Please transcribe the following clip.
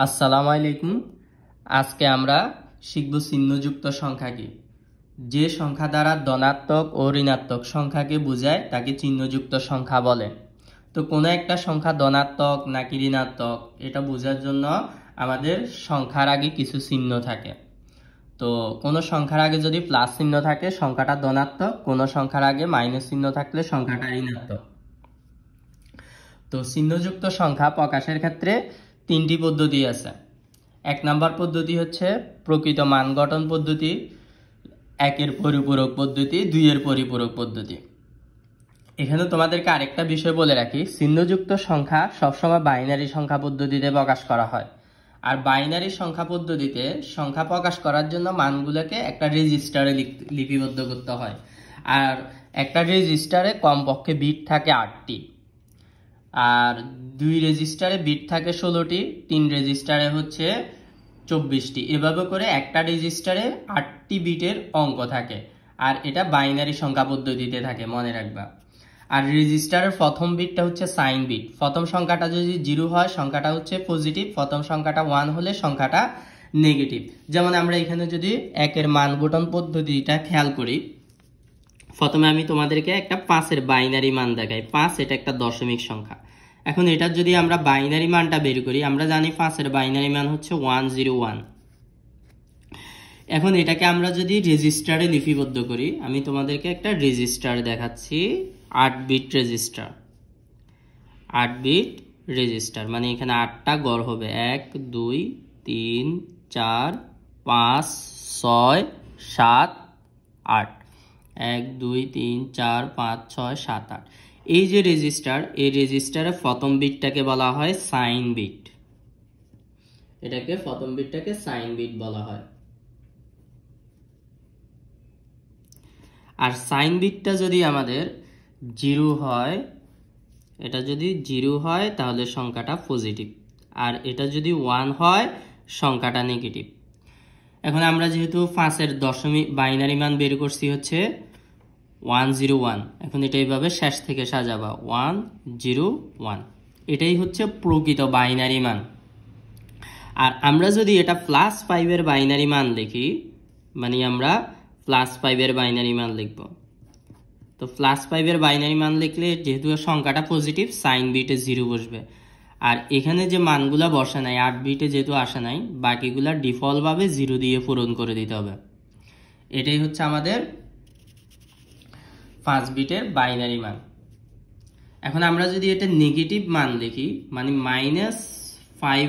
আসসালামু আলাইকুম। আজকে আমরা শিখব চিহ্নযুক্ত সংখ্যা কি। যে সংখ্যা দ্বারা ধনাত্মক ও ঋণাত্মক সংখ্যাকে বোঝায় তাকে চিহ্নযুক্ত সংখ্যা বলে। তো কোনো একটা সংখ্যা ধনাত্মক নাকি ঋণাত্মক এটা বোঝার জন্য আমাদের সংখ্যার আগে কিছু চিহ্ন থাকে। তো কোনো সংখ্যার আগে যদি প্লাস চিহ্ন থাকে সংখ্যাটা ধনাত্মক, কোনো সংখ্যার আগে মাইনাস চিহ্ন থাকলে সংখ্যাটা ঋণাত্মক। তো চিহ্নযুক্ত সংখ্যা প্রকাশের ক্ষেত্রে তিনটি পদ্ধতি আছে। এক নাম্বার পদ্ধতি হচ্ছে প্রকৃত মান গঠন পদ্ধতি, একের পরিপূরক পদ্ধতি, দুইয়ের পরিপূরক পদ্ধতি। এখানে তোমাদেরকে আরেকটা বিষয় বলে রাখি, চিহ্নযুক্ত সংখ্যা সবসময় বাইনারি সংখ্যা পদ্ধতিতে প্রকাশ করা হয়। আর বাইনারি সংখ্যা পদ্ধতিতে সংখ্যা প্রকাশ করার জন্য মানগুলোকে একটা রেজিস্টারে লিপিবদ্ধ করতে হয়। আর একটা রেজিস্টারে কমপক্ষে বিট থাকে 8টি, আর দুই রেজিস্টারে বিট থাকে 16টি, তিন রেজিস্টারে হচ্ছে 24টি। এভাবে করে একটা রেজিস্টারে 8টি বিটের অঙ্ক থাকে। আর এটা বাইনারি সংখ্যা পদ্ধতিতে থাকে, মনে রাখবা। আর রেজিস্টারের প্রথম বিটটা হচ্ছে সাইন বিট। প্রথম সংখ্যাটা যদি 0 হয় সংখ্যাটা হচ্ছে পজিটিভ, প্রথম সংখ্যাটা 1 হলে সংখ্যাটা নেগেটিভ। যেমন আমরা এখানে যদি একের মান গঠন পদ্ধতিটা খেয়াল করি, প্রথমে আমি তোমাদেরকে একটা 5-এর বাইনারি মান দেখাই। 5 এটা একটা দশমিক সংখ্যা। এখন এটার যদি আমরা বাইনারি মানটা বের করি, আমরা জানি 5-এর বাইনারি মান হচ্ছে 101। এখন এটাকে আমরা যদি রেজিস্টারে লিপিবদ্ধ করি, আমি তোমাদেরকে একটা রেজিস্টার দেখাচ্ছি, 8 বিট রেজিস্টার। 8 বিট রেজিস্টার মানে এখানে 8টা গড় হবে, 1 2 3 4 5 6 7 8। 1 2 3 4 5 6 7 8। এই যে রেজিস্টার, এই রেজিস্টারে প্রথম বিটটাকে বলা হয় সাইন বিট। এটাকে প্রথম বিটটাকে সাইন বিট বলা হয়। আর সাইন বিটটা যদি আমাদের 0 হয়, এটা যদি 0 হয় তাহলে সংখ্যাটা পজিটিভ, আর এটা যদি 1 হয় সংখ্যাটা নেগেটিভ। এখন আমরা যেহেতু 5-এর দশমিক বাইনারি মান বের করছি হচ্ছে 101, এখন এটা এইভাবে শেষ থেকে সাজাবা 101। এটাই হচ্ছে প্রকৃত বাইনারি মান। আর আমরা যদি এটা +5-এর বাইনারি মান লিখি, মানে আমরা +5-এর বাইনারি মান লিখব। তো +5-এর বাইনারি মান লিখলে যেহেতু সংখ্যাটা পজিটিভ, সাইন বিটে 0 বসবে। আর এখানে যে মানগুলা বসে নাই, 8 বিটে যেহেতু আসে নাই, বাকিগুলা ডিফল্টভাবে 0 দিয়ে পূরণ করে দিতে হবে। এটাই হচ্ছে আমাদের 5 বিটের বাইনারি মান। এখন আমরা যদি এটা নেগেটিভ মান লিখি, মানে -5